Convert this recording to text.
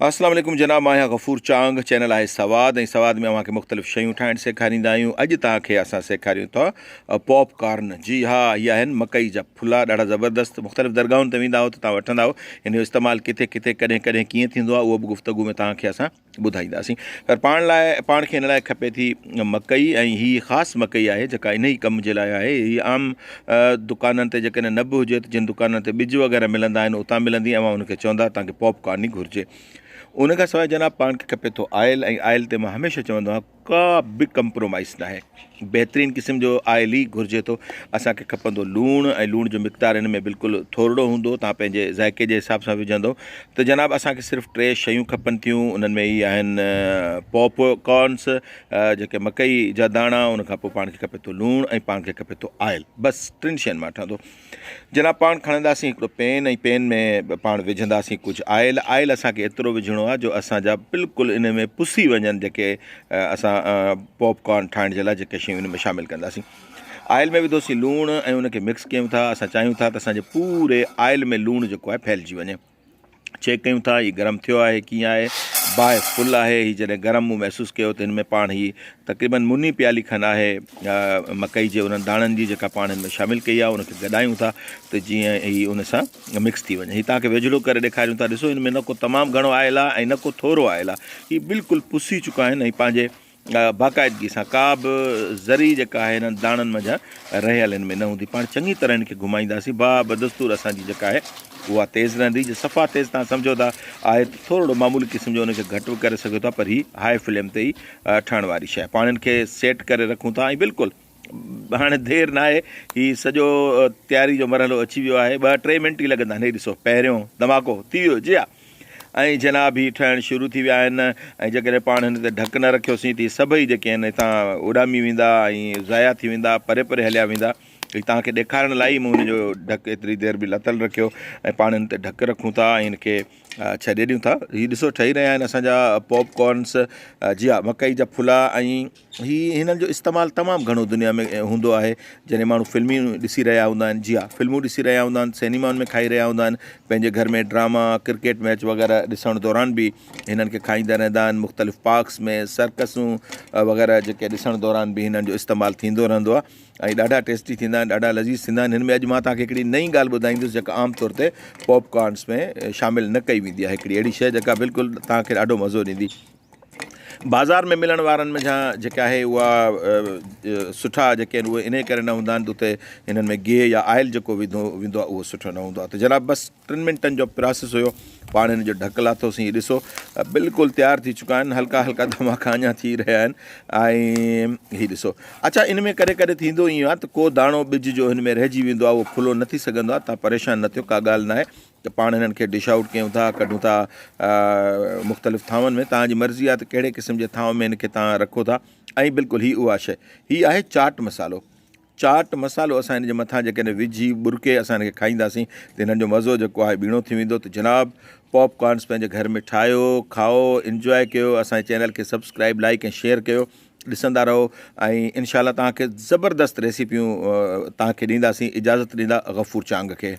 अस्सलाम वालेकुम जनाब, मां आहियां गफ़ूर चांग। चैनल आहे सवाद ऐं सवाद में अव्हांखे मुख़्तलिफ़ शयूं ठाहिण सेखारींदा आहियूं। अॼु तव्हांखे असां सेखारियूं था पॉपकॉर्न। जी हा, इहा आहिनि मकई जा फुल्ला, ॾाढा ज़बरदस्त। मुख़्तलिफ़ दरगाहुनि ते वेंदा हो त तव्हां वठंदा हो। हिन जो इस्तेमालु किथे किथे कॾहिं कॾहिं कीअं थींदो आहे, उहो बि गुफ़्तगू में तव्हांखे असां ॿुधाईंदासीं। पर पाण खे हिन लाइ खपे थी मकई, ऐं हीअ ख़ासि मकई आहे जेका इन ई कम जे लाइ आहे। हीअ आम दुकाननि ते जेकॾहिं न बि हुजे त जिन दुकाननि ते ॿिज वग़ैरह मिलंदा आहिनि उतां मिलंदी, ऐं हुनखे चवंदा तव्हांखे पॉपकॉर्न ई घुरिजे। उन खां सवाइ जनाब पाण खे खपे थो आयल, ऐं आयल ते मां हमेशह चवंदो आहियां का बि कंप्रोमाइज़ न आहे। बहितरीनु क़िस्म जो आयल ई घुरिजे थो। असांखे खपंदो लूणु, ऐं लूण जो मिक़दारु हिन में बिल्कुलु थोरो हूंदो, तव्हां पंहिंजे ज़ाइक़े जे हिसाब सां विझंदो। त जनाब असांखे सिर्फ़ु 3 शयूं खपनि थियूं। उन्हनि में इहे आहिनि पॉपकॉर्न्स, जेके मकई जा दाणा। उन खां पोइ पाण खे खपे थो लूणु, ऐं पाण खे खपे थो आयल। बसि 3 शयुनि मां ठहंदो। जनाब पाण खणंदासीं हिकिड़ो पेन, ऐं पेन में पाण विझंदासीं कुझु आयल। आयल असांखे एतिरो विझणो आहे जो असांजा बिल्कुलु इन में पुसी वञनि, जेके असां पॉपकॉर्न ठाहिण जे लाइ जेके शयूं इन में शामिलु कंदासीं। आयल में विधोसीं लूणु, ऐं उनखे मिक्स कयूं था। असां चाहियूं था त असांजे पूरे आयल में लूणु जेको आहे फैलिजी वञे। चेक कयूं था हीउ गरम थियो आहे, कीअं आहे, बाहि फुल आहे। हीअ जॾहिं गरम मूं महसूसु कयो त हिन में पाण हीअ तक़रीबन मुनी प्याली खनि आहे मकई जे उन्हनि दाणनि जी, जेका पाण हिन में शामिलु कई आहे। उनखे गॾायूं था त जीअं हीअ उन सां मिक्स थी वञे। हीअ तव्हांखे वेझड़ो करे ॾेखारियूं था। ॾिसो, हिन में न को तमामु घणो आयल आहे, ऐं न को थोरो आयल आहे। हीअ बिल्कुलु पुसी चुका आहिनि, ऐं पंहिंजे बाक़ाइदगी सां का बि ज़री जेका आहे हिननि दाणनि मंझां रहियल हिन में न हूंदी। पाण चङी तरह हिनखे घुमाईंदासीं। बदस्तूर असांजी जेका आहे उहा तेज़ रहंदी। जे सफ़ा तेज़ तव्हां सम्झो था आहे त थोरो मामूली क़िस्म जो हुनखे घटि बि करे सघो था, पर हीअ हाई फ्लेम ते ई ठहण वारी शइ। पाण हिनखे सेट करे रखूं था, ऐं बिल्कुलु हाणे देरि न आहे। हीअ सॼो तयारी जो मरहलो अची वियो आहे। 2-3 मिंट ई लॻंदा। हे ॾिसो, पहिरियों धमाको थी वियो। जी हा, ऐं जनाब हीअ ठहणु शुरू थी विया आहिनि। ऐं जेकॾहिं पाण हिन ते ढक न रखियोसीं त सभई जेके आहिनि हितां उॾामी वेंदा, ऐं ज़ाया थी वेंदा, परे परे हलिया वेंदा। तव्हांखे ॾेखारण लाइ ई मूं हुनजो ढक एतिरी देरि बि लथल रखियो, ऐं पाण हिन ते ढक रखूं था, ऐं हिनखे छॾे ॾियूं था। हीअ ॾिसो ठही रहिया आहिनि असांजा पॉपकॉर्न्स। जी हा, मकई जा फुल्ला। ऐं हीअ हिननि जो इस्तेमालु तमामु घणो दुनिया में हूंदो आहे। जॾहिं माण्हू फिल्मियूं ॾिसी रहिया हूंदा आहिनि, जी हा, फिल्मूं ॾिसी रहिया हूंदा आहिनि, सिनेमाउनि में खाई रहिया हूंदा आहिनि, पंहिंजे घर में ड्रामा, क्रिकेट मैच वग़ैरह ॾिसण दौरान बि हिननि खे खाईंदा रहंदा आहिनि। मुख़्तलिफ़ पार्क्स में सर्कसूं वग़ैरह जेके ॾिसण दौरान बि हिननि जो इस्तेमालु थींदो रहंदो आहे, ऐं ॾाढा टेस्टी थींदा आहिनि, ॾाढा लज़ीज़ थींदा आहिनि। हिन में अॼु मां तव्हांखे हिकिड़ी नई ॻाल्हि ॿुधाईंदुसि जेका आमतौर ते पॉपकॉर्न्स में शामिलु न कई वेंदी आहे। हिकिड़ी अहिड़ी शइ जेका बिल्कुलु तव्हांखे ॾाढो मज़ो ॾींदी। बाज़ारि में मिलण वारनि में जेका आहे उहा सुठा जेके आहिनि उहे इन करे न हूंदा आहिनि, उते हिननि में गिह या आयल जेको वेंदो आहे उहो सुठो न हूंदो आहे। त जनाब बसि 3 मिंटनि जो प्रोसेस हुयो। पाण हिन जो ढक लाथोसीं। हीअ ॾिसो बिल्कुलु तयारु थी चुका आहिनि। हल्का हल्का धमाका अञा थी रहिया आहिनि। ऐं हीअ ॾिसो, अच्छा इन में कॾहिं कॾहिं थींदो ईअं आहे त को दाणो ॿिज जो हिन में रहिजी वेंदो आहे, उहो फुलो न थी सघंदो आहे। तव्हां परेशान न थियो, का ॻाल्हि न आहे। त पाण हिननि खे डिश आउट कयूं था, कढूं था मुख़्तलिफ़ थांवनि में। तव्हांजी मर्ज़ी आहे त कहिड़े क़िस्म जे थांव में हिनखे तव्हां रखो था। ऐं बिल्कुलु हीअ उहा शइ, हीअ आहे चाट मसालो। चाट मसालो असां हिन जे मथां जेकॾहिं विझी बुरके असां हिनखे खाईंदासीं त हिननि जो मज़ो जेको आहे ॿीणो थी वेंदो। त जनाब पॉपकॉर्न्स पंहिंजे घर में ठाहियो, खाओ, इंजॉय कयो। असांजे चैनल खे सब्सक्राइब, लाइक ऐं शेयर कयो। ॾिसंदा रहो, ऐं इनशाला तव्हांखे ज़बरदस्त रेसिपियूं तव्हांखे ॾींदासीं। इजाज़त ॾींदा गफ़ूर चांग खे।